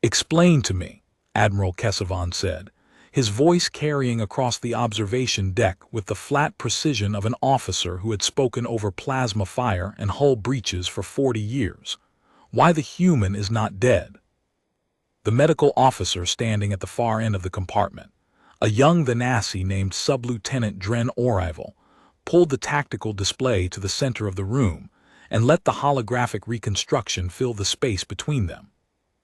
"Explain to me," Admiral Reclassified said, his voice carrying across the observation deck with the flat precision of an officer who had spoken over plasma fire and hull breaches for 40 years. "Why the human is not dead." The medical officer standing at the far end of the compartment, a young Thanasi named Sub-Lieutenant Dren Orival, pulled the tactical display to the center of the room and let the holographic reconstruction fill the space between them.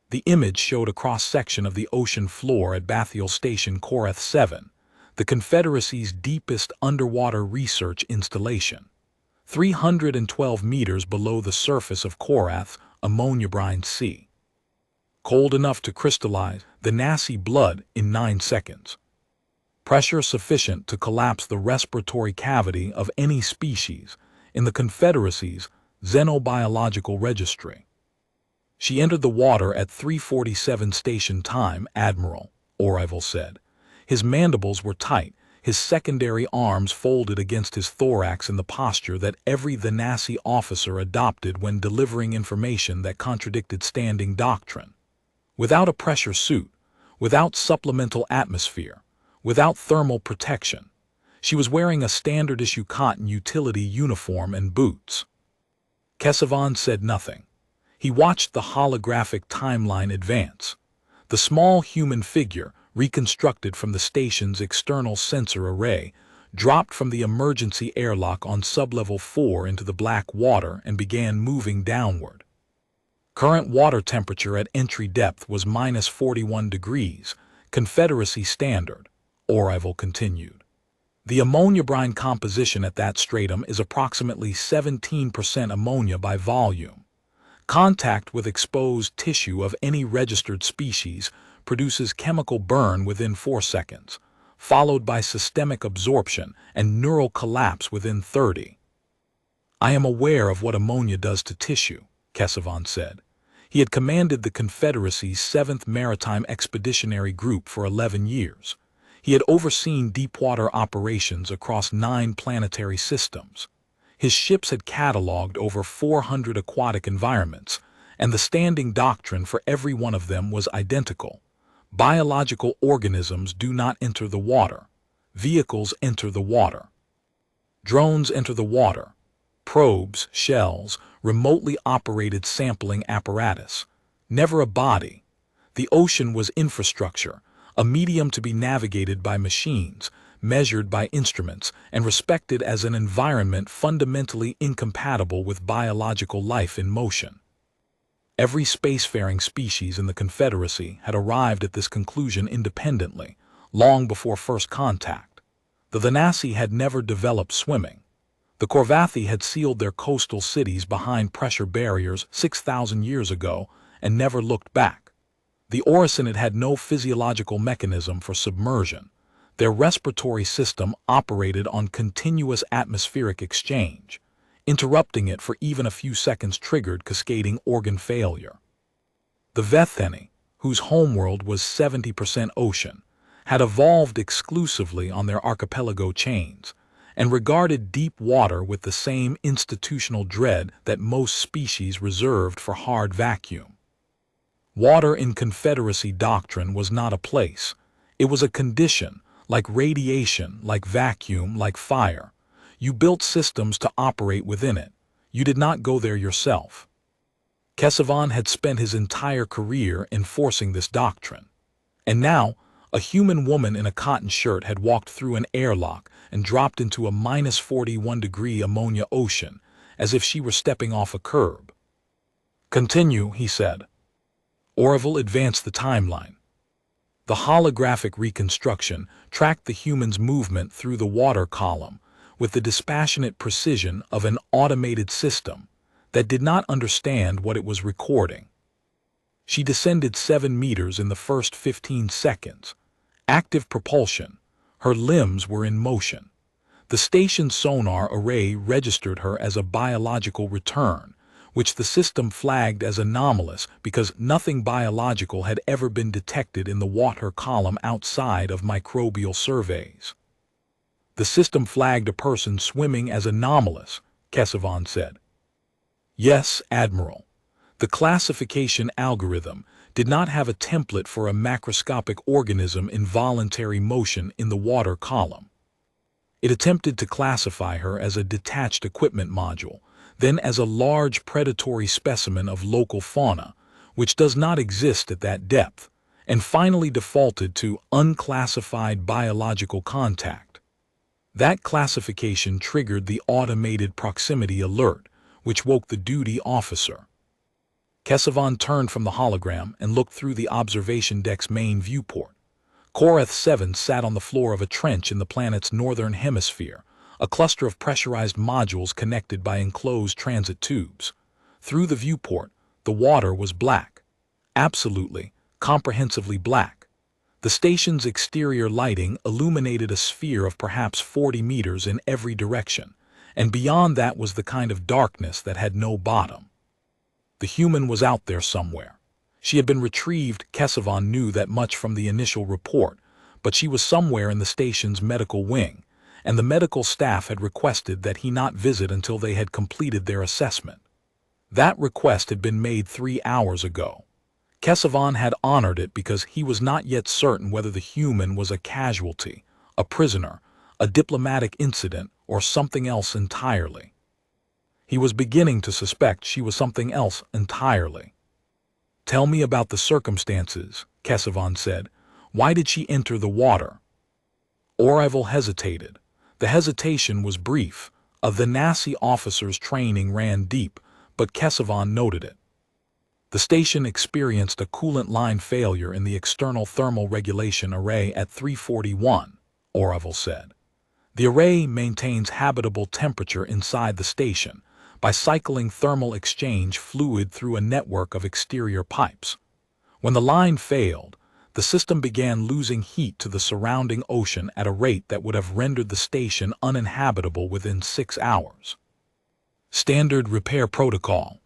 The image showed a cross-section of the ocean floor at Bathyal Station Korath 7, the Confederacy's deepest underwater research installation. 312 meters below the surface of Korath's ammonia-brine sea. Cold enough to crystallize the Nasi blood in 9 seconds. Pressure sufficient to collapse the respiratory cavity of any species in the Confederacy's xenobiological registry. "She entered the water at 3:47 station time," Admiral Orival said. His mandibles were tight, his secondary arms folded against his thorax in the posture that every Thanasi officer adopted when delivering information that contradicted standing doctrine. Without a pressure suit, without supplemental atmosphere, without thermal protection, she was wearing a standard-issue cotton utility uniform and boots. Reclassified said nothing. He watched the holographic timeline advance. The small human figure, reconstructed from the station's external sensor array, dropped from the emergency airlock on sublevel 4 into the black water and began moving downward. Current water temperature at entry depth was -41 degrees, Confederacy standard, Orival continued. The ammonia brine composition at that stratum is approximately 17% ammonia by volume. Contact with exposed tissue of any registered species produces chemical burn within 4 seconds, followed by systemic absorption and neural collapse within 30. "I am aware of what ammonia does to tissue," Reclassified said. He had commanded the Confederacy's 7th Maritime Expeditionary Group for 11 years. He had overseen deepwater operations across 9 planetary systems. His ships had cataloged over 400 aquatic environments, and the standing doctrine for every one of them was identical. Biological organisms do not enter the water. Vehicles enter the water. Drones enter the water. Probes, shells, remotely operated sampling apparatus. Never a body. The ocean was infrastructure, a medium to be navigated by machines, measured by instruments, and respected as an environment fundamentally incompatible with biological life in motion. Every spacefaring species in the Confederacy had arrived at this conclusion independently, long before first contact. The Thanasi had never developed swimming. The Korvathi had sealed their coastal cities behind pressure barriers 6,000 years ago and never looked back. The Oricinid had no physiological mechanism for submersion. Their respiratory system operated on continuous atmospheric exchange. Interrupting it for even a few seconds triggered cascading organ failure. The Vetheni, whose homeworld was 70% ocean, had evolved exclusively on their archipelago chains, and regarded deep water with the same institutional dread that most species reserved for hard vacuum. Water in Confederacy doctrine was not a place. It was a condition, like radiation, like vacuum, like fire. You built systems to operate within it. You did not go there yourself. Reclassified had spent his entire career enforcing this doctrine. And now, a human woman in a cotton shirt had walked through an airlock and dropped into a -41-degree ammonia ocean, as if she were stepping off a curb. "Continue," he said. Orival advanced the timeline. The holographic reconstruction tracked the human's movement through the water column with the dispassionate precision of an automated system that did not understand what it was recording. She descended 7 meters in the first 15 seconds. Active propulsion. Her limbs were in motion. The station's sonar array registered her as a biological return, which the system flagged as anomalous because nothing biological had ever been detected in the water column outside of microbial surveys. "The system flagged a person swimming as anomalous," Reclassified said. "Yes, Admiral. The classification algorithm did not have a template for a macroscopic organism in voluntary motion in the water column. It attempted to classify her as a detached equipment module, then as a large predatory specimen of local fauna, which does not exist at that depth, and finally defaulted to unclassified biological contact. That classification triggered the automated proximity alert, which woke the duty officer. Kesavan turned from the hologram and looked through the observation deck's main viewport. Korath 7 sat on the floor of a trench in the planet's northern hemisphere, a cluster of pressurized modules connected by enclosed transit tubes. Through the viewport, the water was black. Absolutely, comprehensively black. The station's exterior lighting illuminated a sphere of perhaps 40 meters in every direction, and beyond that was the kind of darkness that had no bottom. The human was out there somewhere. She had been retrieved. Kesavan knew that much from the initial report, but she was somewhere in the station's medical wing, and the medical staff had requested that he not visit until they had completed their assessment. That request had been made 3 hours ago. Kesavan had honored it because he was not yet certain whether the human was a casualty, a prisoner, a diplomatic incident, or something else entirely. He was beginning to suspect she was something else entirely. "Tell me about the circumstances," Kesavan said. "Why did she enter the water?" Orival hesitated. The hesitation was brief. A Venasi officer's training ran deep, but Kesavan noted it. The station experienced a coolant line failure in the external thermal regulation array at 341, Orival said. The array maintains habitable temperature inside the station by cycling thermal exchange fluid through a network of exterior pipes. When the line failed, the system began losing heat to the surrounding ocean at a rate that would have rendered the station uninhabitable within 6 hours. Standard repair protocol.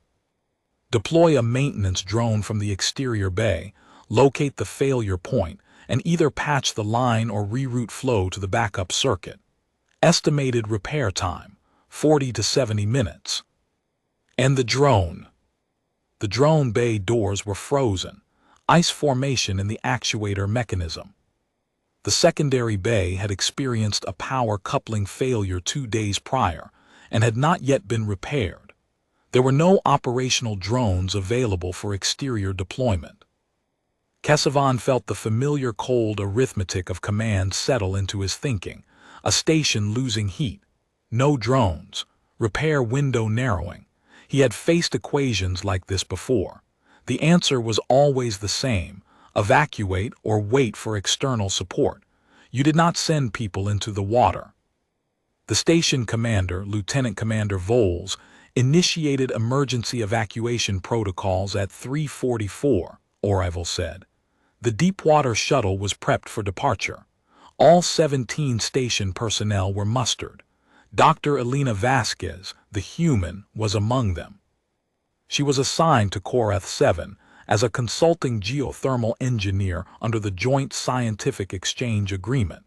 Deploy a maintenance drone from the exterior bay, locate the failure point, and either patch the line or reroute flow to the backup circuit. Estimated repair time, 40 to 70 minutes. And the drone. The drone bay doors were frozen, ice formation in the actuator mechanism. The secondary bay had experienced a power coupling failure 2 days prior and had not yet been repaired. There were no operational drones available for exterior deployment. Kesavan felt the familiar cold arithmetic of command settle into his thinking. A station losing heat. No drones. Repair window narrowing. He had faced equations like this before. The answer was always the same: evacuate or wait for external support. You did not send people into the water. The station commander, Lieutenant Commander Voles, initiated emergency evacuation protocols at 3:44, Orival said. The Deepwater shuttle was prepped for departure. All 17 station personnel were mustered. Dr. Elena Vasquez, the human, was among them. She was assigned to Korath 7 as a consulting geothermal engineer under the Joint Scientific Exchange Agreement.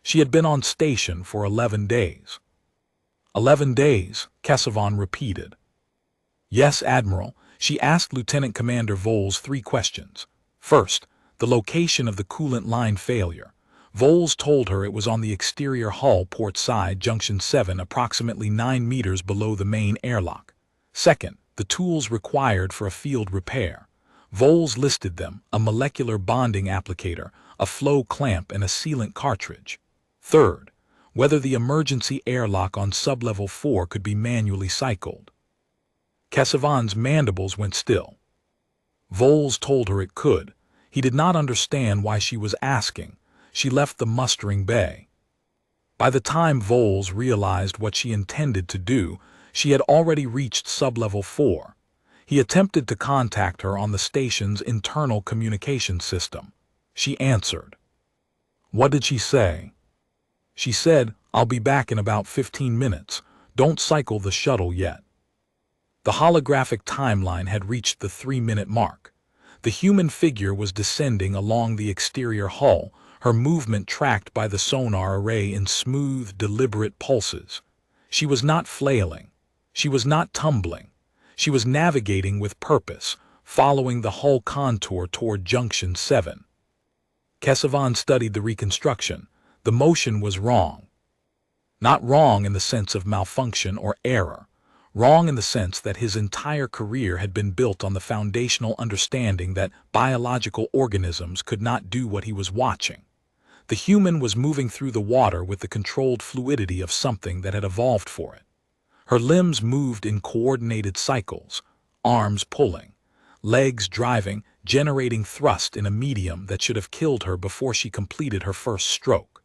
She had been on station for 11 days. 11 days, Kesavan repeated. Yes, Admiral. She asked Lieutenant Commander Voles 3 questions. First, the location of the coolant line failure. Voles told her it was on the exterior hull port side, junction 7, approximately 9 meters below the main airlock. Second, the tools required for a field repair. Voles listed them: a molecular bonding applicator, a flow clamp, and a sealant cartridge. Third, whether the emergency airlock on sublevel 4 could be manually cycled. Kesavan's mandibles went still. Voles told her it could. He did not understand why she was asking. She left the mustering bay. By the time Voles realized what she intended to do, she had already reached sublevel 4. He attempted to contact her on the station's internal communication system. She answered. What did she say? She said, "I'll be back in about 15 minutes. Don't cycle the shuttle yet." The holographic timeline had reached the 3-minute mark. The human figure was descending along the exterior hull, her movement tracked by the sonar array in smooth, deliberate pulses. She was not flailing. She was not tumbling. She was navigating with purpose, following the hull contour toward Junction 7. Kesavan studied the reconstruction. The motion was wrong. Not wrong in the sense of malfunction or error. Wrong in the sense that his entire career had been built on the foundational understanding that biological organisms could not do what he was watching. The human was moving through the water with the controlled fluidity of something that had evolved for it. Her limbs moved in coordinated cycles, arms pulling, legs driving, generating thrust in a medium that should have killed her before she completed her first stroke.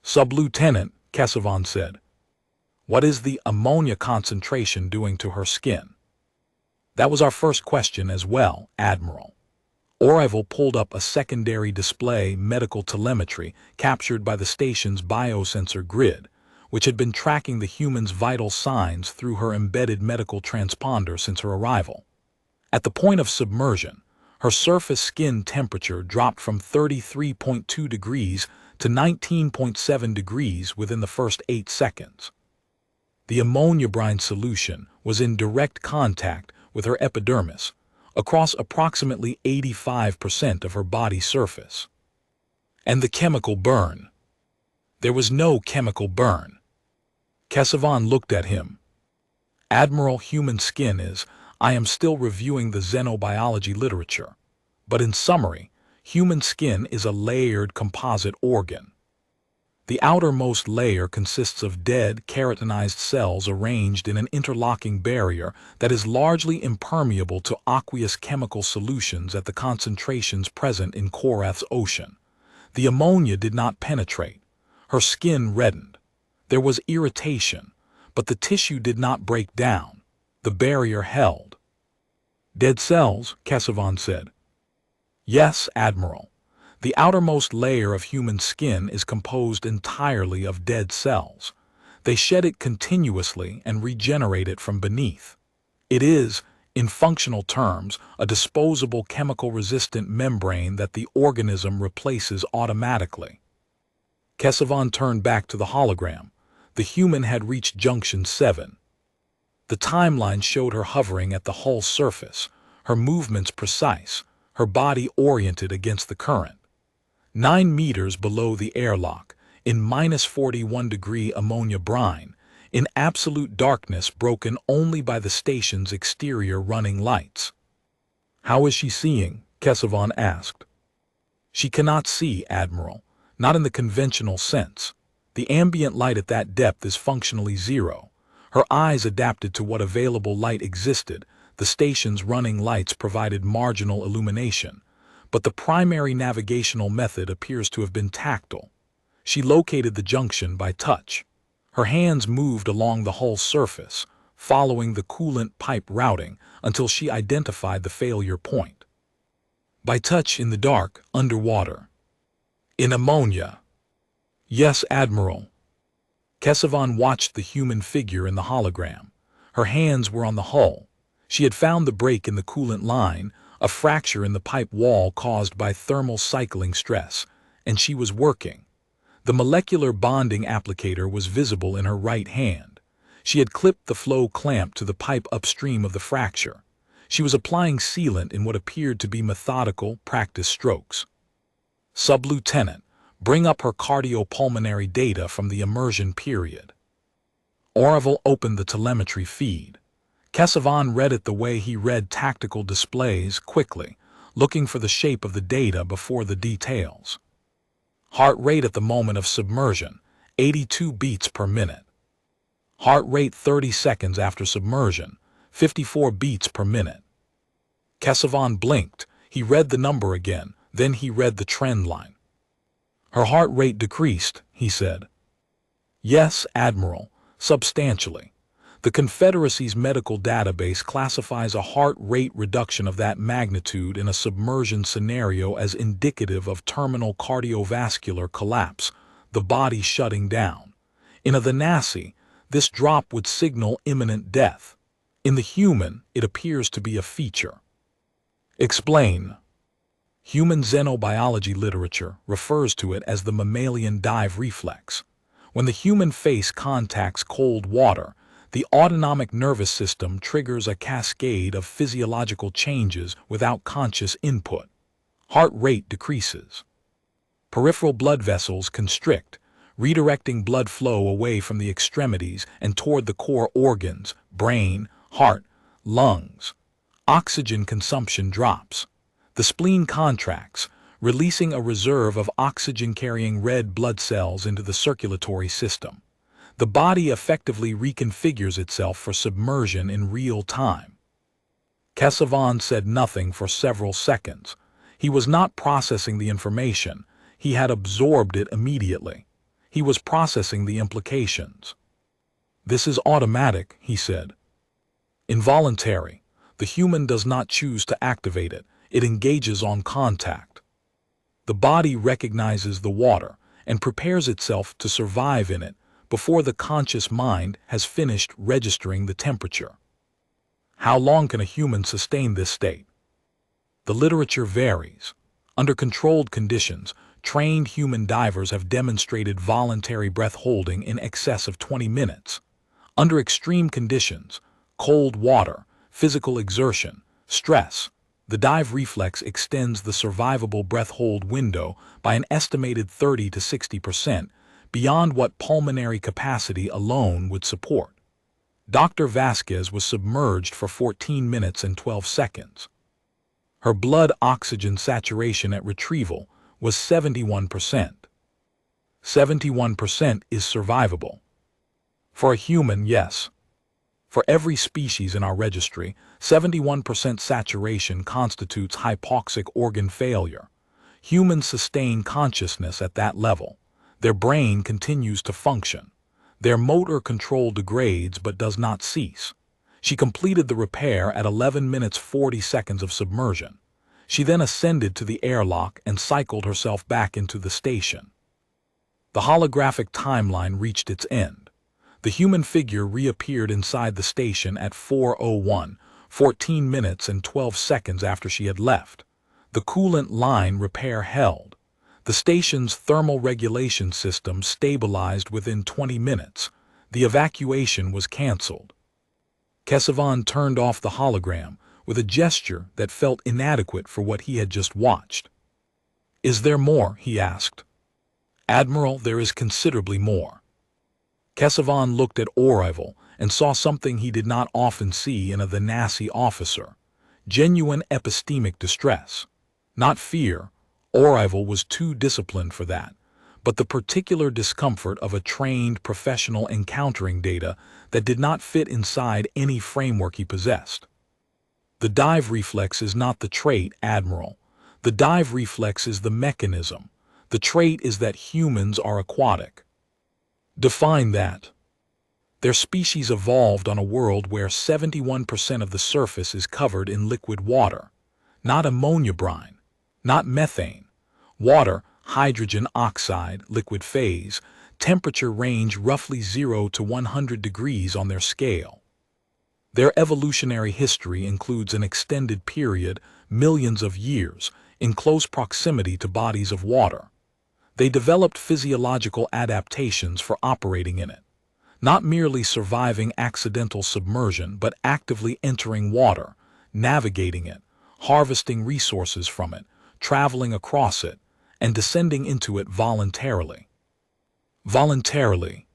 "Sub-Lieutenant," Kesavan said, "what is the ammonia concentration doing to her skin?" "That was our first question as well, Admiral." Orville pulled up a secondary display medical telemetry captured by the station's biosensor grid, which had been tracking the human's vital signs through her embedded medical transponder since her arrival. At the point of submersion, her surface skin temperature dropped from 33.2 degrees to 19.7 degrees within the first 8 seconds. The ammonia brine solution was in direct contact with her epidermis, across approximately 85% of her body surface. And the chemical burn. There was no chemical burn. Kesavan looked at him. "Admiral, human skin is, I am still reviewing the xenobiology literature, but in summary, human skin is a layered composite organ. The outermost layer consists of dead, keratinized cells arranged in an interlocking barrier that is largely impermeable to aqueous chemical solutions at the concentrations present in Korath's ocean. The ammonia did not penetrate. Her skin reddened. There was irritation, but the tissue did not break down. The barrier held." "Dead cells," Kesavan said. "Yes, Admiral. The outermost layer of human skin is composed entirely of dead cells. They shed it continuously and regenerate it from beneath. It is, in functional terms, a disposable chemical-resistant membrane that the organism replaces automatically." Kesavan turned back to the hologram. The human had reached Junction 7. The timeline showed her hovering at the hull surface, her movements precise, her body oriented against the current. 9 meters below the airlock, in -41-degree ammonia brine, in absolute darkness broken only by the station's exterior running lights. "How is she seeing?" Kesavan asked. "She cannot see, Admiral, not in the conventional sense. The ambient light at that depth is functionally zero. Her eyes adapted to what available light existed. The station's running lights provided marginal illumination, but the primary navigational method appears to have been tactile. She located the junction by touch. Her hands moved along the hull surface, following the coolant pipe routing until she identified the failure point. By touch in the dark, underwater. In ammonia." "Yes, Admiral." Kesavan watched the human figure in the hologram. Her hands were on the hull. She had found the break in the coolant line, a fracture in the pipe wall caused by thermal cycling stress, and she was working. The molecular bonding applicator was visible in her right hand. She had clipped the flow clamp to the pipe upstream of the fracture. She was applying sealant in what appeared to be methodical, practice strokes. "Sub-Lieutenant, bring up her cardiopulmonary data from the immersion period." Orville opened the telemetry feed. Kesavan read it the way he read tactical displays, quickly, looking for the shape of the data before the details. Heart rate at the moment of submersion, 82 beats per minute. Heart rate 30 seconds after submersion, 54 beats per minute. Kesavan blinked. He read the number again, then he read the trend line. "Her heart rate decreased," he said. "Yes, Admiral, substantially. The Confederacy's medical database classifies a heart rate reduction of that magnitude in a submersion scenario as indicative of terminal cardiovascular collapse, the body shutting down. In a Thanasi, this drop would signal imminent death. In the human, it appears to be a feature." "Explain." Human xenobiology literature refers to it as the mammalian dive reflex. When the human face contacts cold water, The autonomic nervous system triggers a cascade of physiological changes without conscious input. Heart rate decreases. Peripheral blood vessels constrict, redirecting blood flow away from the extremities and toward the core organs, brain, heart, lungs. Oxygen consumption drops. The spleen contracts, releasing a reserve of oxygen-carrying red blood cells into the circulatory system. The body effectively reconfigures itself for submersion in real time. Kesavan said nothing for several seconds. He was not processing the information. He had absorbed it immediately. He was processing the implications. "This is automatic," he said. "Involuntary. The human does not choose to activate it. It engages on contact. The body recognizes the water and prepares itself to survive in it before the conscious mind has finished registering the temperature." How long can a human sustain this state? The literature varies. Under controlled conditions, trained human divers have demonstrated voluntary breath holding in excess of 20 minutes. Under extreme conditions, cold water, physical exertion, stress, the dive reflex extends the survivable breath hold window by an estimated 30 to 60% beyond what pulmonary capacity alone would support. Dr. Vasquez was submerged for 14 minutes and 12 seconds. Her blood oxygen saturation at retrieval was 71%. 71% is survivable. For a human, yes. For every species in our registry, 71% saturation constitutes hypoxic organ failure. Humans sustain consciousness at that level. Their brain continues to function. Their motor control degrades but does not cease. She completed the repair at 11 minutes 40 seconds of submersion. She then ascended to the airlock and cycled herself back into the station. The holographic timeline reached its end. The human figure reappeared inside the station at 4:01, 14 minutes and 12 seconds after she had left. The coolant line repair held. The station's thermal regulation system stabilized within 20 minutes. The evacuation was canceled. Kesavan turned off the hologram with a gesture that felt inadequate for what he had just watched. "Is there more?" he asked. "Admiral, there is considerably more." Kesavan looked at Orival and saw something he did not often see in a Venasi officer: genuine epistemic distress. Not fear. Orival was too disciplined for that, but the particular discomfort of a trained professional encountering data that did not fit inside any framework he possessed. The dive reflex is not the trait, Admiral. The dive reflex is the mechanism. The trait is that humans are aquatic. Define that. Their species evolved on a world where 71% of the surface is covered in liquid water. Not ammonia brine, not methane. Water, hydrogen oxide, liquid phase, temperature range roughly 0 to 100 degrees on their scale. Their evolutionary history includes an extended period, millions of years, in close proximity to bodies of water. They developed physiological adaptations for operating in it, not merely surviving accidental submersion, but actively entering water, navigating it, harvesting resources from it, traveling across it, and descending into it voluntarily. Voluntarily.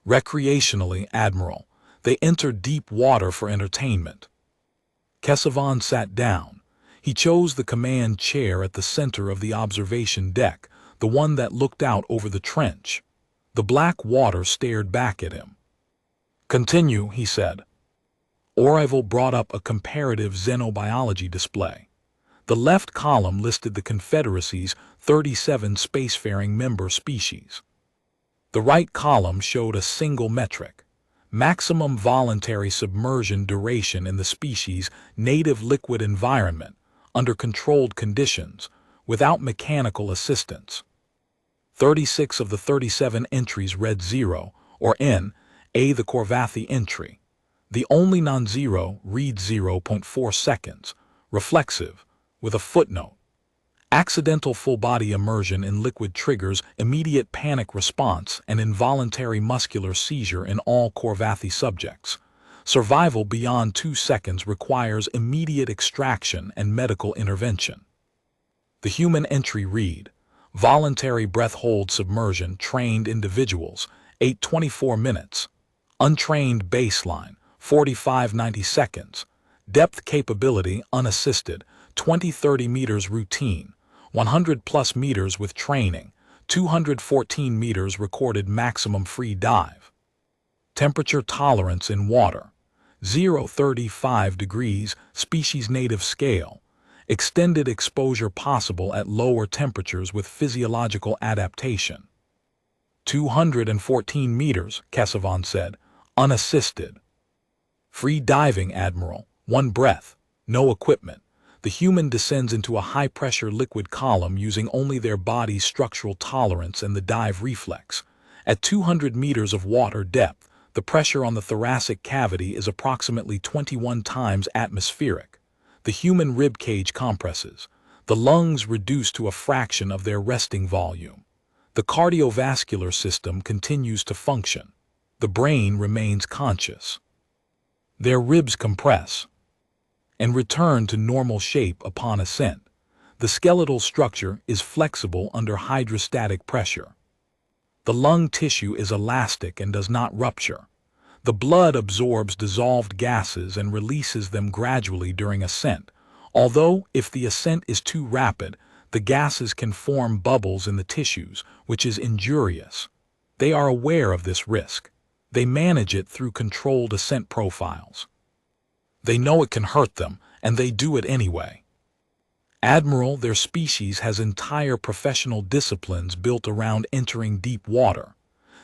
Recreationally, Admiral. They enter deep water for entertainment. Kesavan sat down. He chose the command chair at the center of the observation deck, the one that looked out over the trench. The black water stared back at him. "Continue," he said. Orival brought up a comparative xenobiology display. The left column listed the Confederacy's 37 spacefaring member species. The right column showed a single metric: maximum voluntary submersion duration in the species' native liquid environment under controlled conditions, without mechanical assistance. 36 of the 37 entries read 0, or N, the Corvathy entry. The only non-zero reads 0.4 seconds, reflexive, with a footnote. Accidental full-body immersion in liquid triggers immediate panic response and involuntary muscular seizure in all Corvathi subjects. Survival beyond 2 seconds requires immediate extraction and medical intervention. The human entry read, voluntary breath-hold submersion trained individuals, 8:24 minutes. Untrained baseline, 45-90 seconds. Depth capability unassisted, 20-30 meters routine, 100+ meters with training, 214 meters recorded maximum free dive. Temperature tolerance in water, 0-35 degrees, species native scale. Extended exposure possible at lower temperatures with physiological adaptation. 214 meters, Kesavan said, unassisted. Free diving, Admiral, 1 breath, no equipment. The human descends into a high-pressure liquid column using only their body's structural tolerance and the dive reflex. At 200 meters of water depth, the pressure on the thoracic cavity is approximately 21 times atmospheric. The human rib cage compresses. The lungs reduce to a fraction of their resting volume. The cardiovascular system continues to function. The brain remains conscious. Their ribs compress and return to normal shape upon ascent. The skeletal structure is flexible under hydrostatic pressure. The lung tissue is elastic and does not rupture. The blood absorbs dissolved gases and releases them gradually during ascent, although if the ascent is too rapid, the gases can form bubbles in the tissues, which is injurious. They are aware of this risk. They manage it through controlled ascent profiles. They know it can hurt them, and they do it anyway. Admiral, their species has entire professional disciplines built around entering deep water.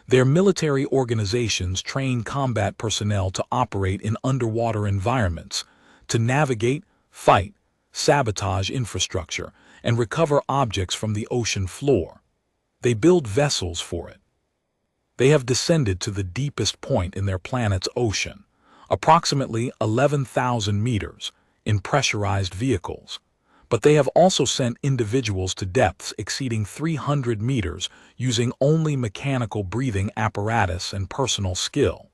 Their military organizations train combat personnel to operate in underwater environments, to navigate, fight, sabotage infrastructure, and recover objects from the ocean floor. They build vessels for it. They have descended to the deepest point in their planet's ocean, approximately 11,000 meters, in pressurized vehicles. But they have also sent individuals to depths exceeding 300 meters using only mechanical breathing apparatus and personal skill.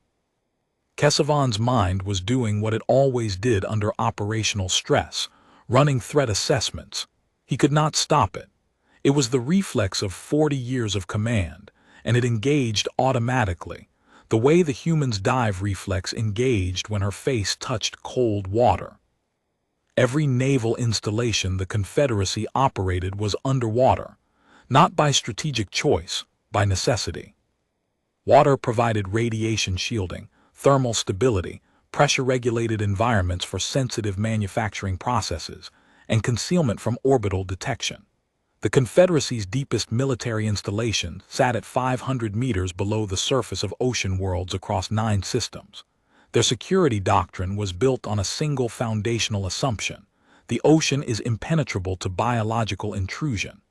Kesavan's mind was doing what it always did under operational stress, running threat assessments. He could not stop it. It was the reflex of 40 years of command, and it engaged automatically, the way the human's dive reflex engaged when her face touched cold water. Every naval installation the Confederacy operated was underwater, not by strategic choice, by necessity. Water provided radiation shielding, thermal stability, pressure-regulated environments for sensitive manufacturing processes, and concealment from orbital detection. The Confederacy's deepest military installation sat at 500 meters below the surface of ocean worlds across 9 systems. Their security doctrine was built on a single foundational assumption: the ocean is impenetrable to biological intrusion.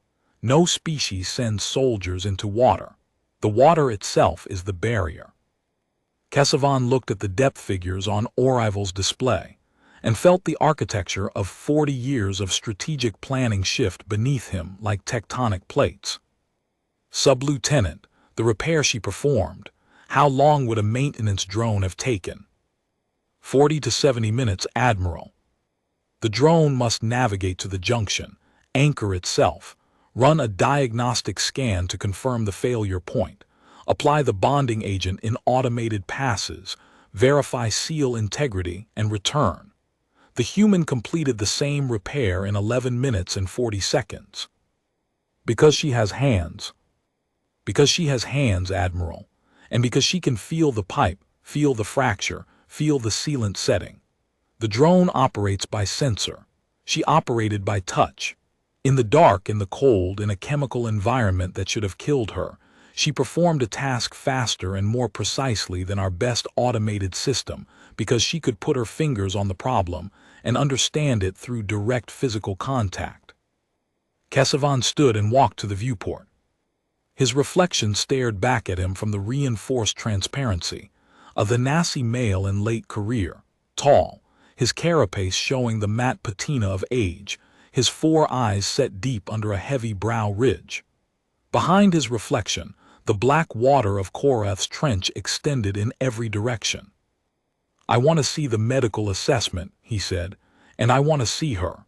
No species sends soldiers into water. The water itself is the barrier. Kesavan looked at the depth figures on Orival's display and felt the architecture of 40 years of strategic planning shift beneath him like tectonic plates. Sub-Lieutenant, the repair she performed, how long would a maintenance drone have taken? 40 to 70 minutes, Admiral. The drone must navigate to the junction, anchor itself, run a diagnostic scan to confirm the failure point, apply the bonding agent in automated passes, verify seal integrity, and return. The human completed the same repair in 11 minutes and 40 seconds. Because she has hands. Because she has hands, Admiral, and because she can feel the pipe, feel the fracture, feel the sealant setting. The drone operates by sensor. She operated by touch. In the dark, in the cold, in a chemical environment that should have killed her, she performed a task faster and more precisely than our best automated system because she could put her fingers on the problem and understand it through direct physical contact. Kesavan stood and walked to the viewport. His reflection stared back at him from the reinforced transparency. A Vanassi male in late career, tall, his carapace showing the matte patina of age, his 4 eyes set deep under a heavy brow ridge. Behind his reflection, the black water of Korath's trench extended in every direction. "I want to see the medical assessment," he said, "and I want to see her."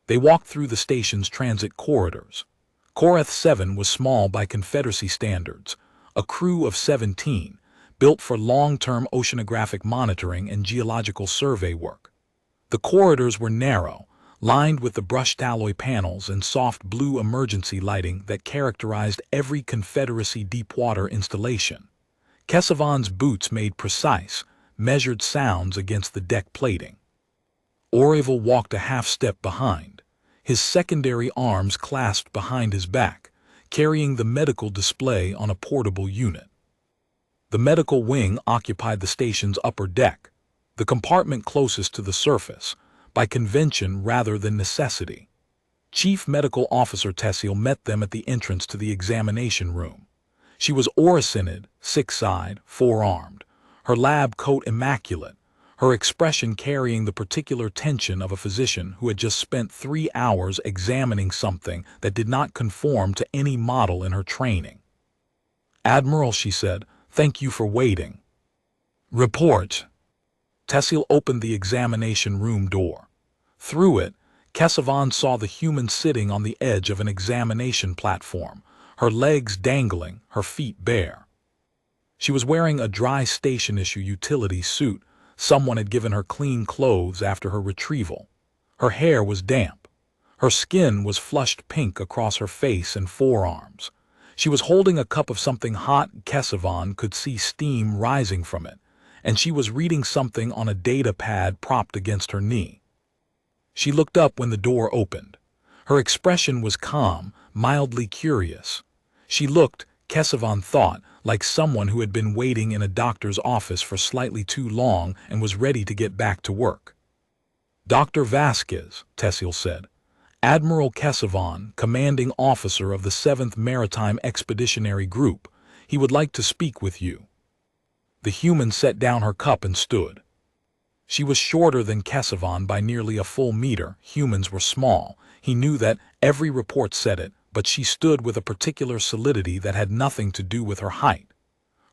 They walked through the station's transit corridors. Korath 7 was small by Confederacy standards, a crew of 17, built for long-term oceanographic monitoring and geological survey work. The corridors were narrow, lined with the brushed alloy panels and soft blue emergency lighting that characterized every Confederacy deepwater installation. Kesavan's boots made precise, measured sounds against the deck plating. Orville walked a half-step behind, his secondary arms clasped behind his back, carrying the medical display on a portable unit. The medical wing occupied the station's upper deck, the compartment closest to the surface, by convention rather than necessity. Chief Medical Officer Tessiel met them at the entrance to the examination room. She was oricinid, 6-eyed, 4-armed, her lab coat immaculate, her expression carrying the particular tension of a physician who had just spent 3 hours examining something that did not conform to any model in her training. "Admiral," she said, "thank you for waiting." "Report." Tessiel opened the examination room door. Through it, Kesavan saw the human sitting on the edge of an examination platform, her legs dangling, her feet bare. She was wearing a dry station-issue utility suit. Someone had given her clean clothes after her retrieval. Her hair was damp. Her skin was flushed pink across her face and forearms. She was holding a cup of something hot. Kesavan could see steam rising from it, and she was reading something on a data pad propped against her knee. She looked up when the door opened. Her expression was calm, mildly curious. She looked, Kesavan thought, like someone who had been waiting in a doctor's office for slightly too long and was ready to get back to work. "Dr. Vasquez," Tessiel said. "Admiral Kesavan, commanding officer of the 7th Maritime Expeditionary Group. He would like to speak with you." The human set down her cup and stood. She was shorter than Kesavan by nearly a full meter. Humans were small. He knew that, every report said it, but she stood with a particular solidity that had nothing to do with her height.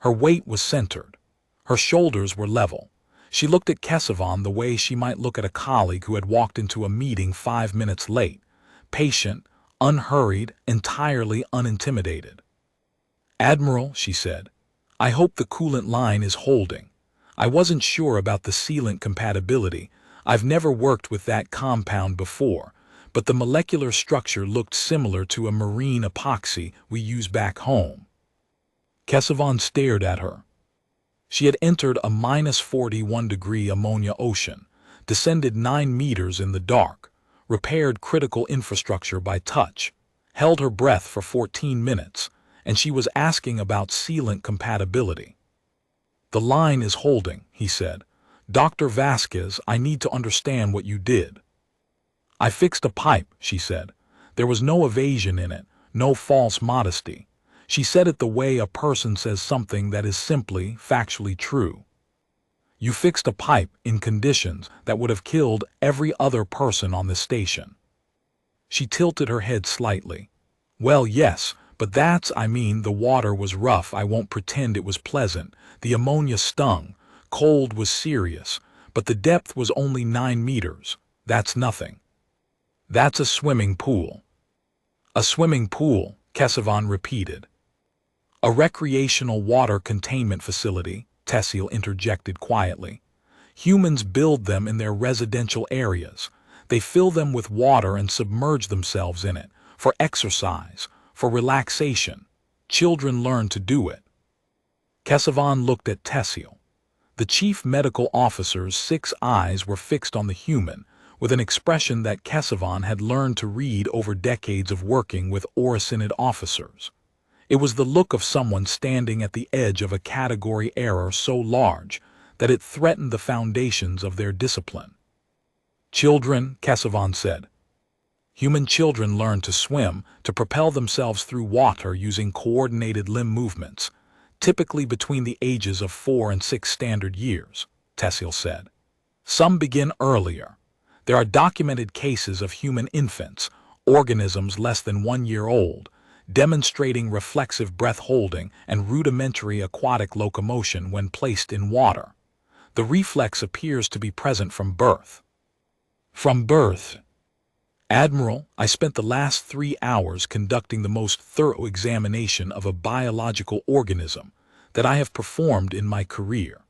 Her weight was centered. Her shoulders were level. She looked at Kesavan the way she might look at a colleague who had walked into a meeting 5 minutes late, patient, unhurried, entirely unintimidated. "Admiral," she said, "I hope the coolant line is holding. I wasn't sure about the sealant compatibility. I've never worked with that compound before, but the molecular structure looked similar to a marine epoxy we use back home." Kesavan stared at her. She had entered a -41-degree ammonia ocean, descended 9 meters in the dark, repaired critical infrastructure by touch, held her breath for 14 minutes, and she was asking about sealant compatibility. "The line is holding," he said. "Dr. Vasquez, I need to understand what you did." "I fixed a pipe," she said. There was no evasion in it, no false modesty. She said it the way a person says something that is simply, factually true. "You fixed a pipe in conditions that would have killed every other person on the station." She tilted her head slightly. "Well, yes, but the water was rough. I won't pretend it was pleasant. The ammonia stung. Cold was serious. But the depth was only 9 meters. That's nothing." "That's a swimming pool." "A swimming pool," Kesavan repeated. "A recreational water containment facility," Tessiel interjected quietly. "Humans build them in their residential areas. They fill them with water and submerge themselves in it, for exercise, for relaxation. Children learn to do it." Kesavan looked at Tessiel. The chief medical officer's 6 eyes were fixed on the human, with an expression that Kesavan had learned to read over decades of working with oricinid officers. It was the look of someone standing at the edge of a category error so large that it threatened the foundations of their discipline. "Children," Kesavan said. "Human children learn to swim, to propel themselves through water using coordinated limb movements, typically between the ages of 4 and 6 standard years," Tessiel said. "Some begin earlier. There are documented cases of human infants, organisms less than 1 year old, demonstrating reflexive breath holding and rudimentary aquatic locomotion when placed in water. The reflex appears to be present from birth. From birth. Admiral, I spent the last 3 hours conducting the most thorough examination of a biological organism that I have performed in my career.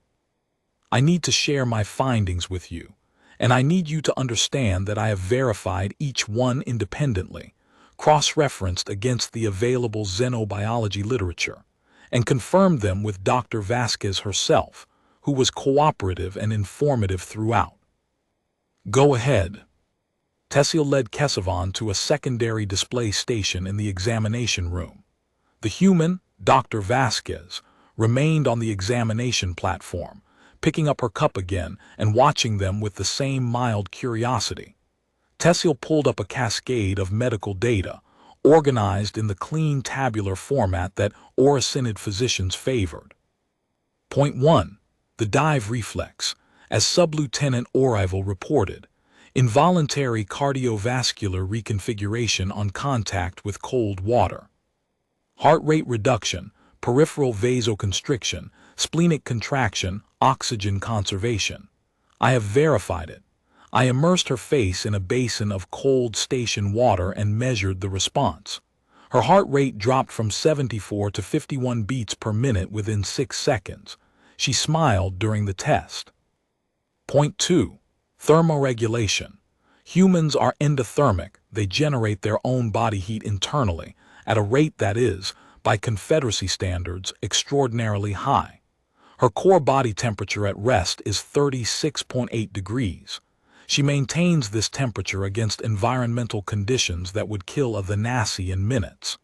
I need to share my findings with you, and I need you to understand that I have verified each one independently, cross-referenced against the available xenobiology literature, and confirmed them with Dr. Vasquez herself, who was cooperative and informative throughout. Go ahead. Tessiel led Kesavan to a secondary display station in the examination room. The human, Dr. Vasquez, remained on the examination platform, picking up her cup again and watching them with the same mild curiosity. Tessiel pulled up a cascade of medical data, organized in the clean tabular format that Oricinid physicians favored. Point 1. The dive reflex. As Sub-Lieutenant Orival reported, involuntary cardiovascular reconfiguration on contact with cold water. Heart rate reduction, peripheral vasoconstriction, splenic contraction, oxygen conservation. I have verified it. I immersed her face in a basin of cold station water and measured the response. Her heart rate dropped from 74 to 51 beats per minute within 6 seconds. She smiled during the test. Point 2. Thermoregulation. Humans are endothermic. They generate their own body heat internally at a rate that is, by Confederacy standards, extraordinarily high. Her core body temperature at rest is 36.8 degrees. She maintains this temperature against environmental conditions that would kill a Venasi in minutes.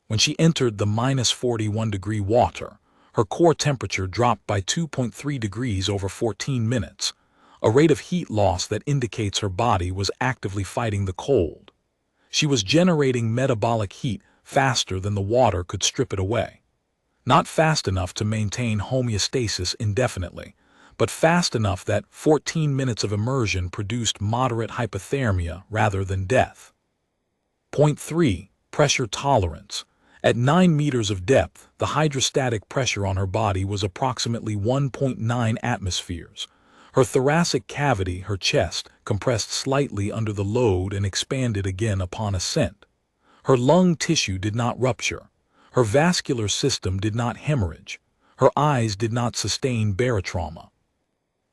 When she entered the -41-degree water, her core temperature dropped by 2.3 degrees over 14 minutes, a rate of heat loss that indicates her body was actively fighting the cold. She was generating metabolic heat faster than the water could strip it away. Not fast enough to maintain homeostasis indefinitely, but fast enough that 14 minutes of immersion produced moderate hypothermia rather than death. Point 3. Pressure tolerance. At 9 meters of depth, the hydrostatic pressure on her body was approximately 1.9 atmospheres. Her thoracic cavity, her chest, compressed slightly under the load and expanded again upon ascent. Her lung tissue did not rupture. Her vascular system did not hemorrhage. Her eyes did not sustain barotrauma.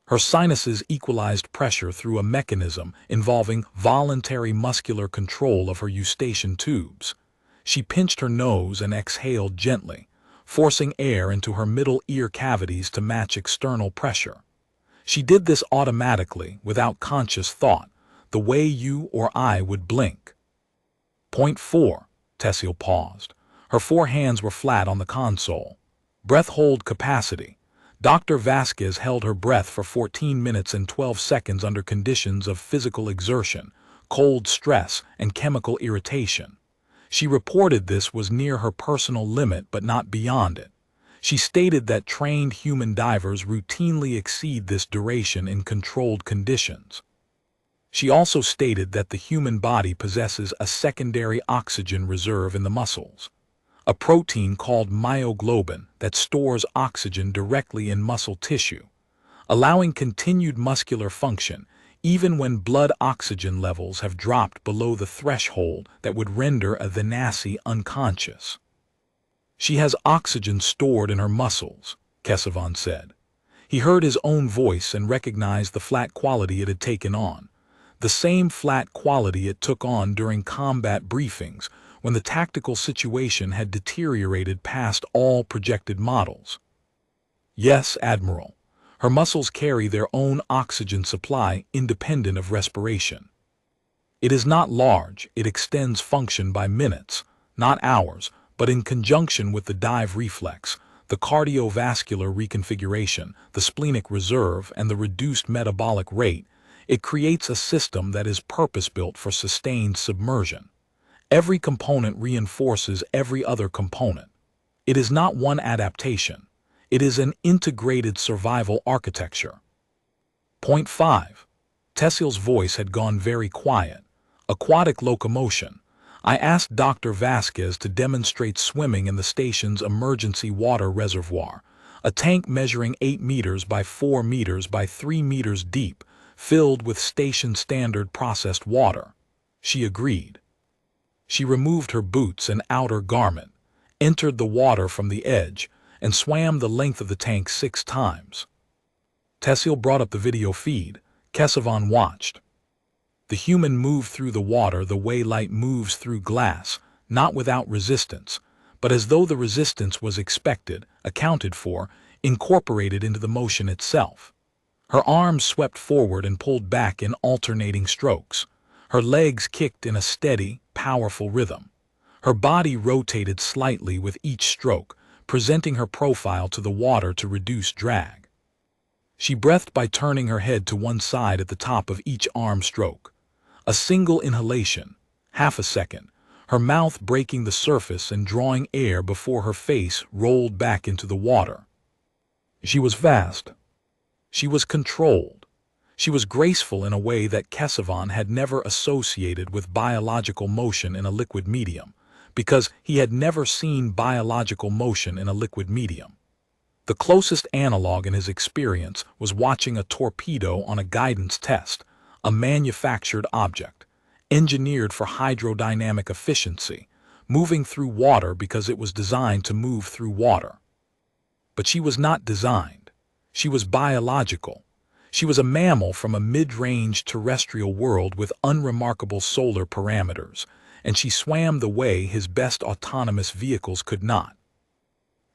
Her sinuses equalized pressure through a mechanism involving voluntary muscular control of her eustachian tubes. She pinched her nose and exhaled gently, forcing air into her middle ear cavities to match external pressure. She did this automatically, without conscious thought, the way you or I would blink. Point 4. Tessiel paused. Her 4 hands were flat on the console. Breath hold capacity. Dr. Vasquez held her breath for 14 minutes and 12 seconds under conditions of physical exertion, cold stress, and chemical irritation. She reported this was near her personal limit but not beyond it. She stated that trained human divers routinely exceed this duration in controlled conditions. She also stated that the human body possesses a secondary oxygen reserve in the muscles, a protein called myoglobin that stores oxygen directly in muscle tissue, allowing continued muscular function even when blood oxygen levels have dropped below the threshold that would render a Venasi unconscious. She has oxygen stored in her muscles, Kesavan said. He heard his own voice and recognized the flat quality it had taken on, the same flat quality it took on during combat briefings when the tactical situation had deteriorated past all projected models. Yes, Admiral. Her muscles carry their own oxygen supply independent of respiration. It is not large, it extends function by minutes, not hours, but in conjunction with the dive reflex, the cardiovascular reconfiguration, the splenic reserve, and the reduced metabolic rate, it creates a system that is purpose-built for sustained submersion. Every component reinforces every other component. It is not one adaptation. It is an integrated survival architecture. Point 5. Tessil's voice had gone very quiet. Aquatic locomotion. I asked Dr. Vasquez to demonstrate swimming in the station's emergency water reservoir, a tank measuring 8 meters by 4 meters by 3 meters deep, filled with station-standard processed water. She agreed. She removed her boots and outer garment, entered the water from the edge, and swam the length of the tank 6 times. Tessil brought up the video feed. Kesavan watched. The human moved through the water the way light moves through glass, not without resistance, but as though the resistance was expected, accounted for, incorporated into the motion itself. Her arms swept forward and pulled back in alternating strokes. Her legs kicked in a steady, powerful rhythm. Her body rotated slightly with each stroke, presenting her profile to the water to reduce drag. She breathed by turning her head to one side at the top of each arm stroke. A single inhalation, half a second, her mouth breaking the surface and drawing air before her face rolled back into the water. She was vast. She was controlled. She was graceful in a way that Kesavan had never associated with biological motion in a liquid medium, because he had never seen biological motion in a liquid medium. The closest analog in his experience was watching a torpedo on a guidance test, a manufactured object, engineered for hydrodynamic efficiency, moving through water because it was designed to move through water. But she was not designed. She was biological. She was a mammal from a mid-range terrestrial world with unremarkable solar parameters, and she swam the way his best autonomous vehicles could not.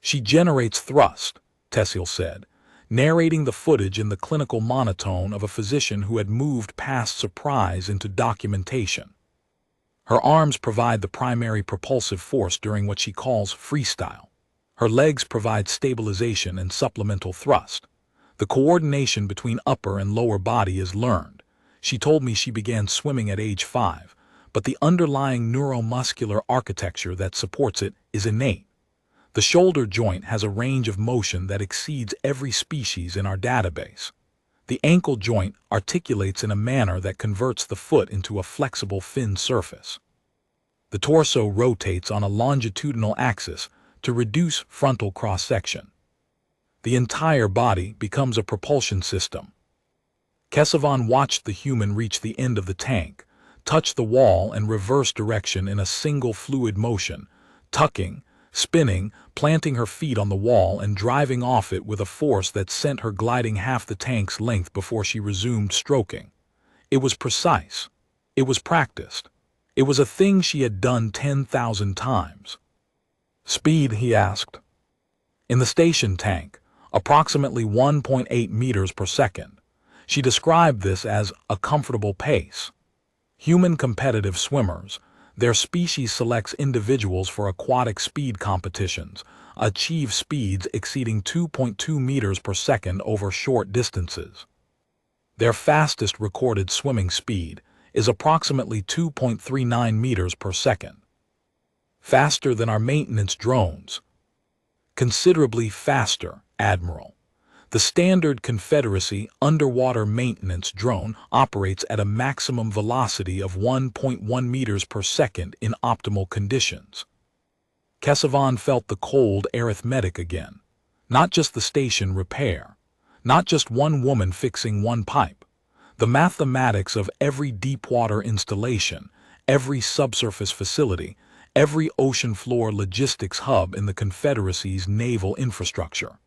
She generates thrust, Tessil said, narrating the footage in the clinical monotone of a physician who had moved past surprise into documentation. Her arms provide the primary propulsive force during what she calls freestyle. Her legs provide stabilization and supplemental thrust. The coordination between upper and lower body is learned. She told me she began swimming at age 5, but the underlying neuromuscular architecture that supports it is innate. The shoulder joint has a range of motion that exceeds every species in our database. The ankle joint articulates in a manner that converts the foot into a flexible fin surface. The torso rotates on a longitudinal axis to reduce frontal cross-section. The entire body becomes a propulsion system. Kesavan watched the human reach the end of the tank, touch the wall and reverse direction in a single fluid motion, tucking, spinning, planting her feet on the wall and driving off it with a force that sent her gliding half the tank's length before she resumed stroking. It was precise. It was practiced. It was a thing she had done 10,000 times. Speed, he asked. In the station tank, approximately 1.8 meters per second. She described this as a comfortable pace. Human competitive swimmers, their species selects individuals for aquatic speed competitions, achieve speeds exceeding 2.2 meters per second over short distances. Their fastest recorded swimming speed is approximately 2.39 meters per second. Faster than our maintenance drones. Considerably faster, Admiral. The standard Confederacy underwater maintenance drone operates at a maximum velocity of 1.1 meters per second in optimal conditions. Kesavan felt the cold arithmetic again. Not just the station repair. Not just one woman fixing one pipe. The mathematics of every deepwater installation, every subsurface facility, every ocean floor logistics hub in the Confederacy's naval infrastructure.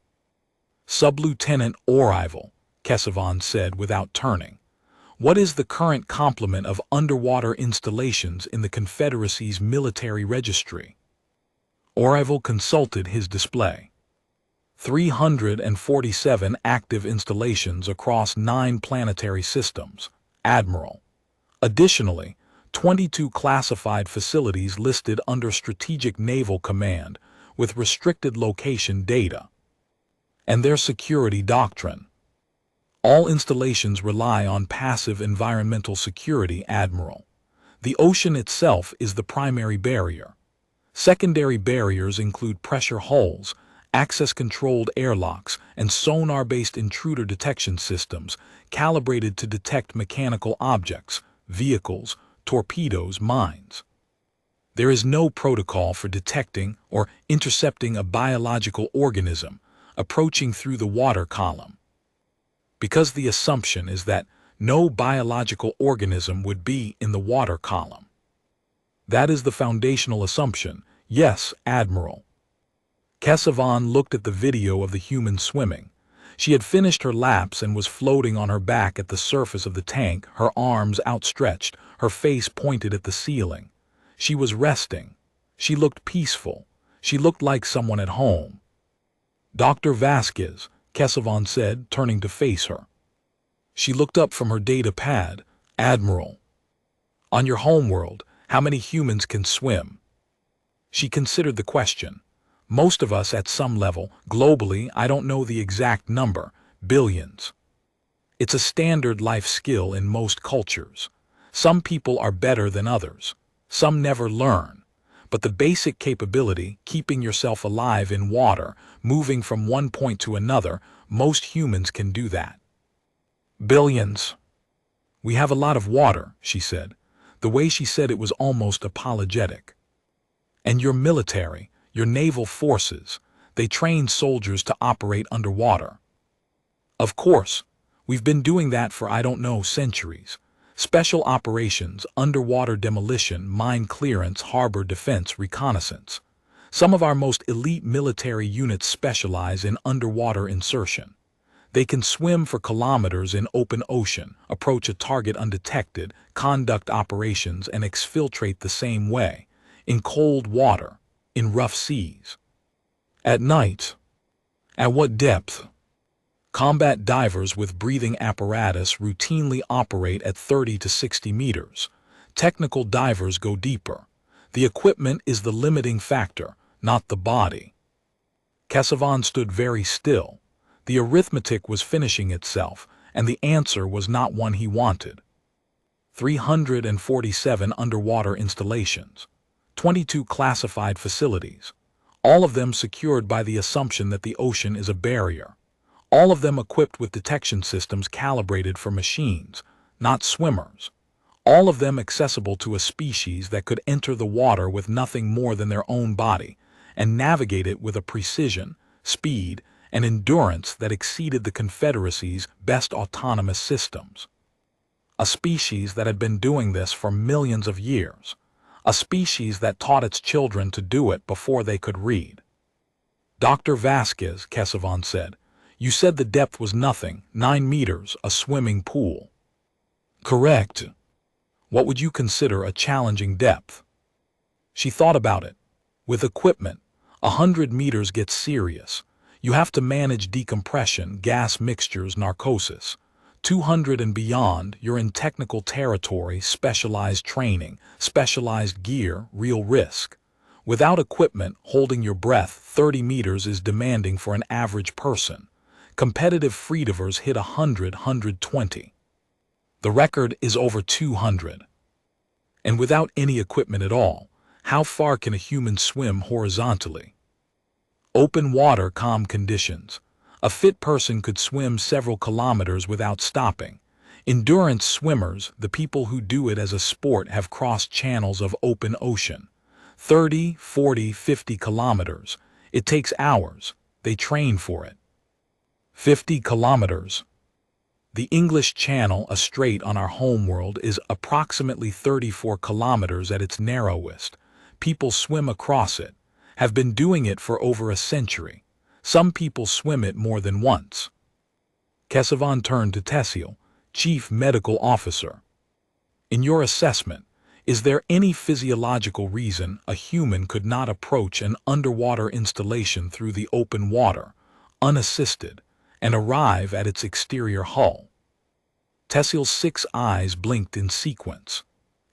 Sub-Lieutenant Orival, Kesavan said without turning. What is the current complement of underwater installations in the Confederacy's military registry? Orival consulted his display. 347 active installations across 9 planetary systems, Admiral. Additionally, 22 classified facilities listed under Strategic Naval Command with restricted location data. And their security doctrine. All installations rely on passive environmental security, Admiral. The ocean itself is the primary barrier. Secondary barriers include pressure hulls, access-controlled airlocks, and sonar-based intruder detection systems calibrated to detect mechanical objects, vehicles, torpedoes, mines. There is no protocol for detecting or intercepting a biological organism approaching through the water column, because the assumption is that no biological organism would be in the water column. That is the foundational assumption. Yes, Admiral. Kesavan looked at the video of the human swimming. She had finished her laps and was floating on her back at the surface of the tank, her arms outstretched, her face pointed at the ceiling. She was resting. She looked peaceful. She looked like someone at home. Dr. Vasquez, Kesavan said, turning to face her. She looked up from her data pad. Admiral. On your homeworld, how many humans can swim? She considered the question. Most of us at some level, globally, I don't know the exact number, billions. It's a standard life skill in most cultures. Some people are better than others. Some never learn. But the basic capability, keeping yourself alive in water, moving from one point to another, most humans can do that. Billions. We have a lot of water, she said. The way she said it was almost apologetic. And your military, your naval forces, they train soldiers to operate underwater. Of course, we've been doing that for, I don't know, centuries. Special operations, underwater demolition, mine clearance, harbor defense, reconnaissance. Some of our most elite military units specialize in underwater insertion. They can swim for kilometers in open ocean, approach a target undetected, conduct operations, and exfiltrate the same way, in cold water, in rough seas. At night. At what depth? Combat divers with breathing apparatus routinely operate at 30 to 60 meters. Technical divers go deeper. The equipment is the limiting factor, not the body. Kesavan stood very still. The arithmetic was finishing itself, and the answer was not one he wanted. 347 underwater installations. 22 classified facilities. All of them secured by the assumption that the ocean is a barrier. All of them equipped with detection systems calibrated for machines, not swimmers. All of them accessible to a species that could enter the water with nothing more than their own body and navigate it with a precision, speed, and endurance that exceeded the Confederacy's best autonomous systems. A species that had been doing this for millions of years. A species that taught its children to do it before they could read. Dr. Vasquez, Kesavan said, you said the depth was nothing, 9 meters, a swimming pool. Correct. What would you consider a challenging depth? She thought about it. With equipment, 100 meters gets serious. You have to manage decompression, gas mixtures, narcosis. 200 and beyond, you're in technical territory, specialized training, specialized gear, real risk. Without equipment, holding your breath, 30 meters is demanding for an average person. Competitive freedivers hit 100, 120. The record is over 200. And without any equipment at all, how far can a human swim horizontally? Open water, calm conditions. A fit person could swim several kilometers without stopping. Endurance swimmers, the people who do it as a sport, have crossed channels of open ocean. 30, 40, 50 kilometers. It takes hours. They train for it. 50 kilometers. The English Channel, a strait on our homeworld, is approximately 34 kilometers at its narrowest. People swim across it, have been doing it for over a century. Some people swim it more than once. Kesavan turned to Tessiel, Chief Medical Officer. In your assessment, is there any physiological reason a human could not approach an underwater installation through the open water, unassisted, and arrive at its exterior hull? Tessiel's 6 eyes blinked in sequence.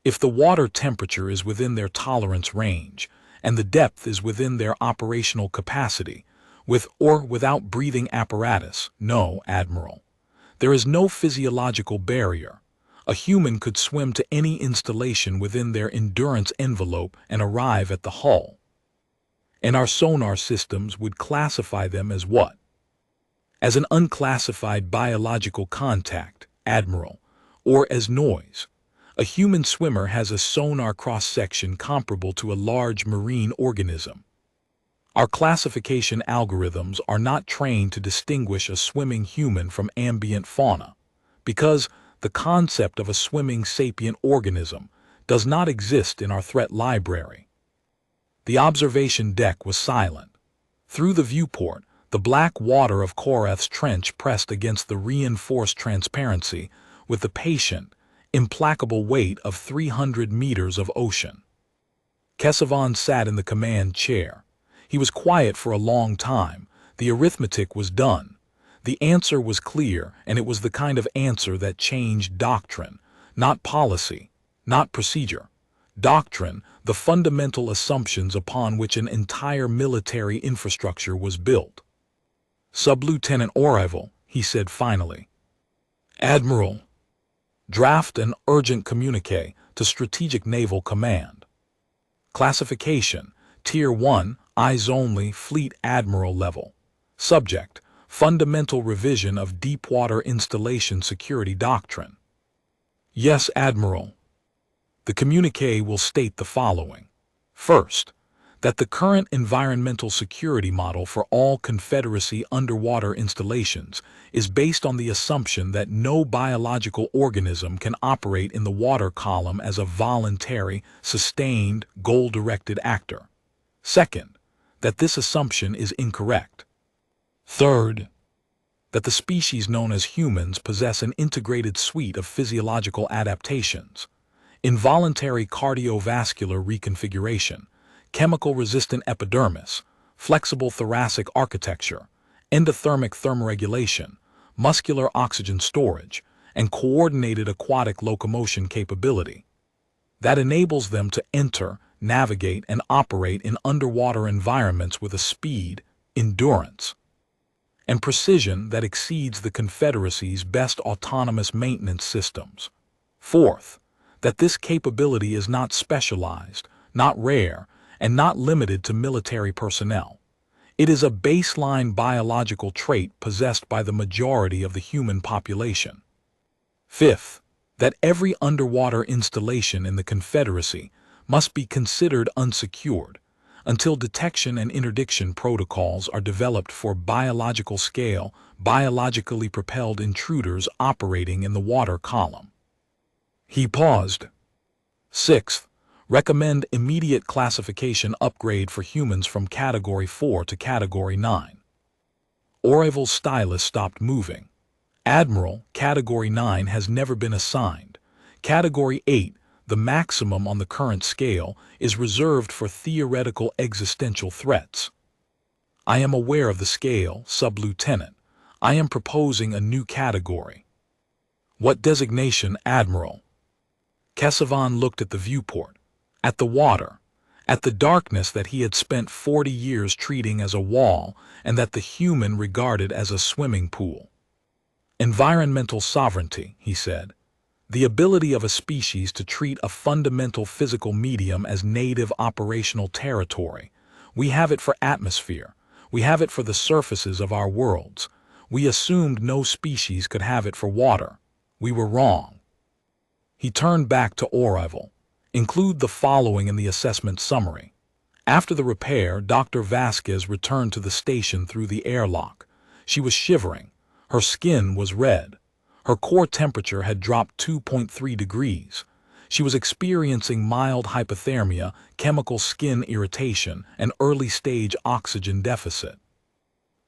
If the water temperature is within their tolerance range, and the depth is within their operational capacity, with or without breathing apparatus, no, Admiral. There is no physiological barrier. A human could swim to any installation within their endurance envelope and arrive at the hull. And our sonar systems would classify them as what? As an unclassified biological contact, Admiral, or as noise. A human swimmer has a sonar cross-section comparable to a large marine organism. Our classification algorithms are not trained to distinguish a swimming human from ambient fauna, because the concept of a swimming sapient organism does not exist in our threat library. The observation deck was silent. Through the viewport, the black water of Korath's trench pressed against the reinforced transparency with the patient, implacable weight of 300 meters of ocean. Kesavan sat in the command chair. He was quiet for a long time. The arithmetic was done. The answer was clear, and it was the kind of answer that changed doctrine, not policy, not procedure. Doctrine, the fundamental assumptions upon which an entire military infrastructure was built. "Sub-Lieutenant Orival," he said finally. "Admiral, draft an urgent communique to Strategic Naval Command. Classification, Tier 1, Eyes Only, Fleet Admiral level. Subject, fundamental revision of deepwater installation security doctrine." "Yes, Admiral." The communique will state the following. First, that the current environmental security model for all Confederacy underwater installations is based on the assumption that no biological organism can operate in the water column as a voluntary, sustained, goal-directed actor. Second, that this assumption is incorrect. Third, that the species known as humans possess an integrated suite of physiological adaptations: involuntary cardiovascular reconfiguration, chemical-resistant epidermis, flexible thoracic architecture, endothermic thermoregulation, muscular oxygen storage, and coordinated aquatic locomotion capability that enables them to enter, navigate, and operate in underwater environments with a speed, endurance, and precision that exceeds the Confederacy's best autonomous maintenance systems. Fourth, that this capability is not specialized, not rare, and not limited to military personnel. It is a baseline biological trait possessed by the majority of the human population. Fifth, that every underwater installation in the Confederacy must be considered unsecured until detection and interdiction protocols are developed for biological-scale, biologically propelled intruders operating in the water column. He paused. Sixth, recommend immediate classification upgrade for humans from Category 4 to Category 9. Orival's stylus stopped moving. Admiral, Category 9 has never been assigned. Category 8, the maximum on the current scale, is reserved for theoretical existential threats. I am aware of the scale, Sub-Lieutenant. I am proposing a new category. What designation, Admiral? Kesavan looked at the viewport, at the water, at the darkness that he had spent 40 years treating as a wall and that the human regarded as a swimming pool. Environmental sovereignty, he said. The ability of a species to treat a fundamental physical medium as native operational territory. We have it for atmosphere. We have it for the surfaces of our worlds. We assumed no species could have it for water. We were wrong. He turned back to Orival. Include the following in the assessment summary. After the repair, Dr. Vasquez returned to the station through the airlock. She was shivering. Her skin was red. Her core temperature had dropped 2.3 degrees. She was experiencing mild hypothermia, chemical skin irritation, and early-stage oxygen deficit.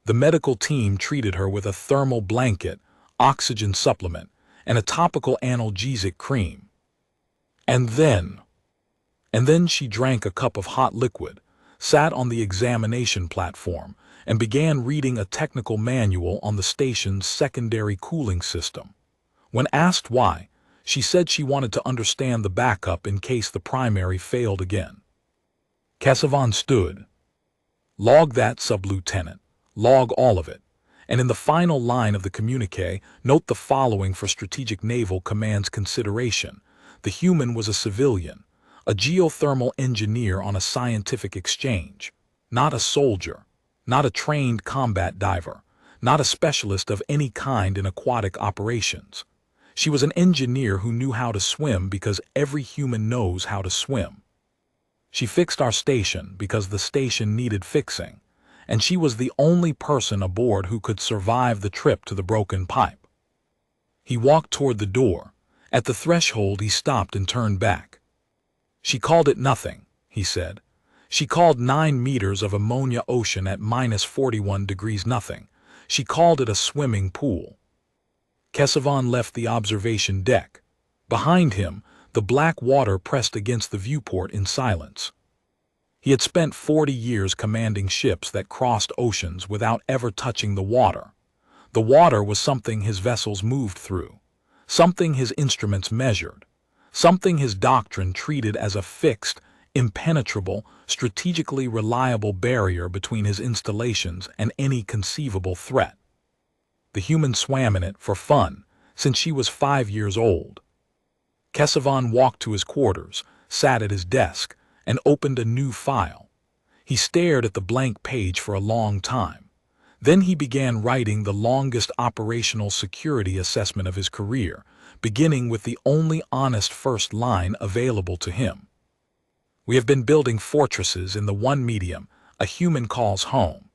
The medical team treated her with a thermal blanket, oxygen supplement, and a topical analgesic cream. And then she drank a cup of hot liquid, sat on the examination platform, and began reading a technical manual on the station's secondary cooling system. When asked why, she said she wanted to understand the backup in case the primary failed again. Kesavan stood. Log that, Sub-Lieutenant. Log all of it. And in the final line of the communique, note the following for Strategic Naval Command's consideration. The human was a civilian, a geothermal engineer on a scientific exchange. Not a soldier, not a trained combat diver, not a specialist of any kind in aquatic operations. She was an engineer who knew how to swim because every human knows how to swim. She fixed our station because the station needed fixing, and she was the only person aboard who could survive the trip to the broken pipe. He walked toward the door. At the threshold he stopped and turned back. She called it nothing, he said. She called 9 meters of ammonia ocean at -41 degrees nothing. She called it a swimming pool. Kesavan left the observation deck. Behind him, the black water pressed against the viewport in silence. He had spent 40 years commanding ships that crossed oceans without ever touching the water. The water was something his vessels moved through, something his instruments measured, something his doctrine treated as a fixed, impenetrable, strategically reliable barrier between his installations and any conceivable threat. The human swam in it for fun since she was 5 years old. Kesavan walked to his quarters, sat at his desk, and opened a new file. He stared at the blank page for a long time. Then he began writing the longest operational security assessment of his career, beginning with the only honest first line available to him. We have been building fortresses in the one medium a human calls home.